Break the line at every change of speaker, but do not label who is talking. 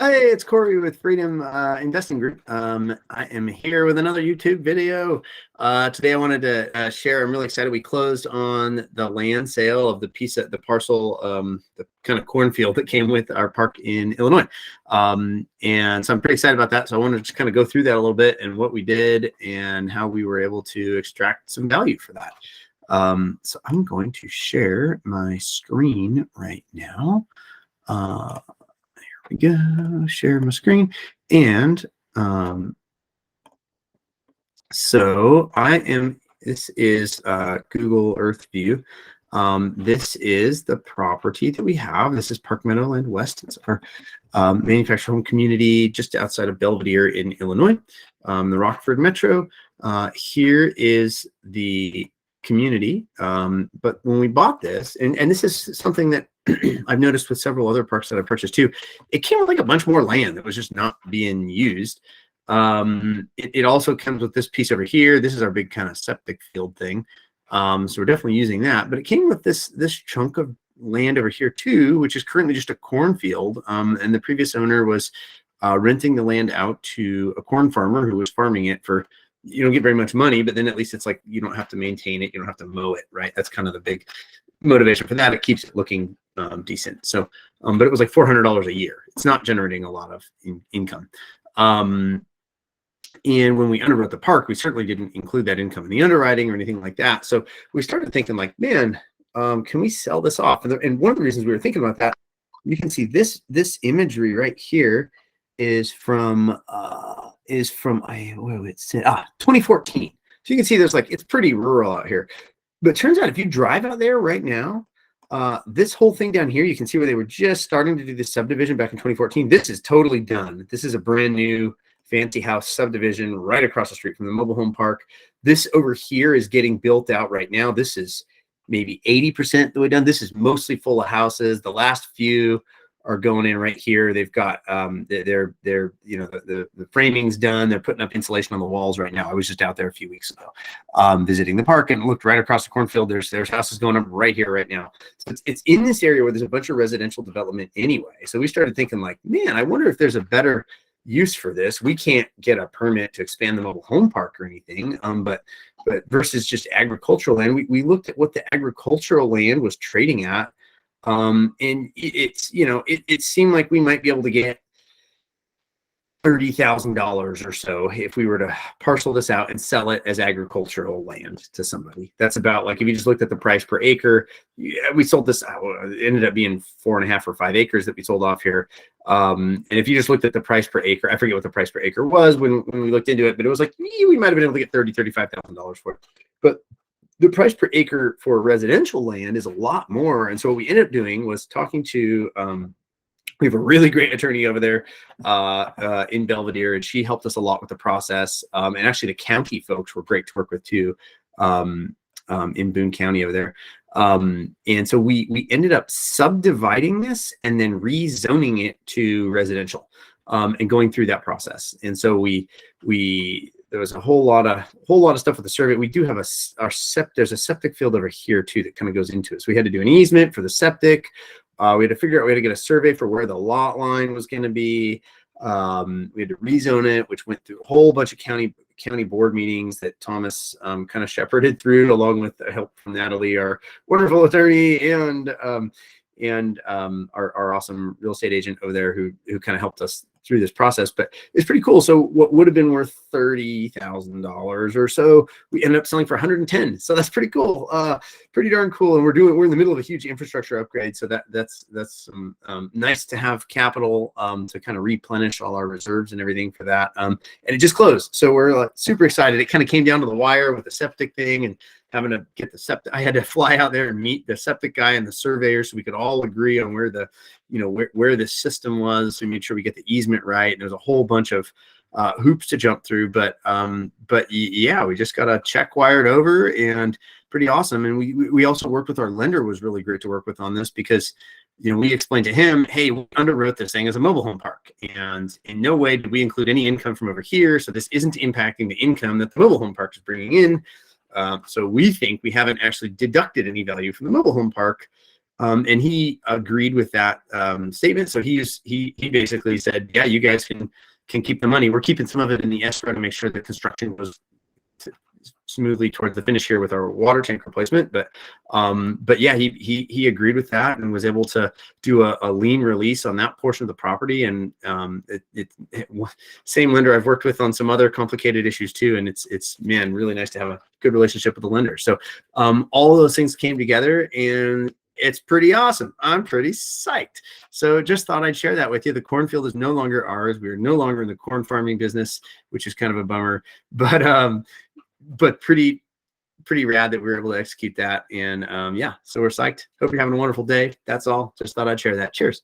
Hey, it's Corey with Freedom Investing Group. I am here with another YouTube video. Today I wanted to share, I'm really excited. We closed on the land sale of the parcel, the kind of cornfield that came with our park in Illinois. And so I'm pretty excited about that. So I wanted to just kind of go through that a little bit and what we did and how we were able to extract some value for that. So I'm going to share my screen right now. We go, share my screen, and so this is Google Earth View. This is the property that we have. This is Park Meadowland West. It's our manufactured home community just outside of Belvedere in Illinois, the Rockford Metro. Here is the community, but when we bought this, and this is something that I've noticed with several other parks that I've purchased too, it came with like a bunch more land that was just not being used. It also comes with this piece over here. This is our big kind of septic field thing. So we're definitely using that, but it came with this chunk of land over here too, which is currently just a cornfield. And the previous owner was renting the land out to a corn farmer who was farming it for, you don't get very much money, but then at least it's like you don't have to maintain it, you don't have to mow it, right? That's kind of the big motivation for that. It keeps it looking decent. So, but it was like $400 a year. It's not generating a lot of income. And when we underwrote the park, we certainly didn't include that income in the underwriting or anything like that. So we started thinking like, man, can we sell this off? And one of the reasons we were thinking about that, you can see this imagery right here is from 2014. So you can see there's like, it's pretty rural out here. But it turns out if you drive out there right now, this whole thing down here, you can see where they were just starting to do this subdivision back in 2014. This is totally done. This is a brand new fancy house subdivision right across the street from the mobile home park. This over here is getting built out right now. This is maybe 80% the way done. This is mostly full of houses. The last few are going in right here. They've got they're you know, the framing's done. They're putting up insulation on the walls right now. I was just out there a few weeks ago visiting the park and looked right across the cornfield. There's houses going up right here right now. So it's in this area where there's a bunch of residential development anyway. So we started thinking like, man, I wonder if there's a better use for this. We can't get a permit to expand the mobile home park or anything, but versus just agricultural land, we looked at what the agricultural land was trading at. And it's, you know, it seemed like we might be able to get $30,000 or so if we were to parcel this out and sell it as agricultural land to somebody. That's about like, if you just looked at the price per acre, we sold this, it ended up being 4.5 or 5 acres that we sold off here. And if you just looked at the price per acre, I forget what the price per acre was when we looked into it, but it was like, we might've been able to get $35,000 for it. But the price per acre for residential land is a lot more. And so what we ended up doing was talking to, we have a really great attorney over there in Belvedere, and she helped us a lot with the process. And actually the county folks were great to work with too, in Boone County over there. And so we ended up subdividing this and then rezoning it to residential, and going through that process. And so there was a whole lot of stuff with the survey. We do have there's a septic field over here too that kind of goes into it. So we had to do an easement for the septic. We had to figure out, we had to get a survey for where the lot line was going to be. We had to rezone it, which went through a whole bunch of county board meetings that Thomas kind of shepherded through, along with the help from Natalie, our wonderful attorney, and our awesome real estate agent over there who kind of helped us through this process. But it's pretty cool. So what would have been worth $30,000 or so, we ended up selling for 110. So that's pretty cool, pretty darn cool. And we're in the middle of a huge infrastructure upgrade. So that's nice to have capital to kind of replenish all our reserves and everything for that. And it just closed. So we're super excited. It kind of came down to the wire with the septic thing and having to get the septic. I had to fly out there and meet the septic guy and the surveyor so we could all agree on where the, you know, where the system was. So we made sure we get the easement right. And there's a whole bunch of hoops to jump through, but yeah, we just got a check wired over, and pretty awesome. And we also worked with our lender, was really great to work with on this, because, you know, we explained to him, hey, we underwrote this thing as a mobile home park, and in no way did we include any income from over here. So this isn't impacting the income that the mobile home park is bringing in. So we think we haven't actually deducted any value from the mobile home park And he agreed with that statement. So he basically said, yeah, you guys can keep the money. We're keeping some of it in the escrow to make sure the construction goes smoothly towards the finish here with our water tank replacement. But yeah, he agreed with that and was able to do a lien release on that portion of the property. And same lender I've worked with on some other complicated issues too. And it's man, really nice to have a good relationship with the lender. So all of those things came together, and it's pretty awesome. I'm pretty psyched. So just thought I'd share that with you. The cornfield is no longer ours. We are no longer in the corn farming business, which is kind of a bummer, but pretty rad that we were able to execute that. And yeah, so we're psyched. Hope you're having a wonderful day. That's all. Just thought I'd share that. Cheers.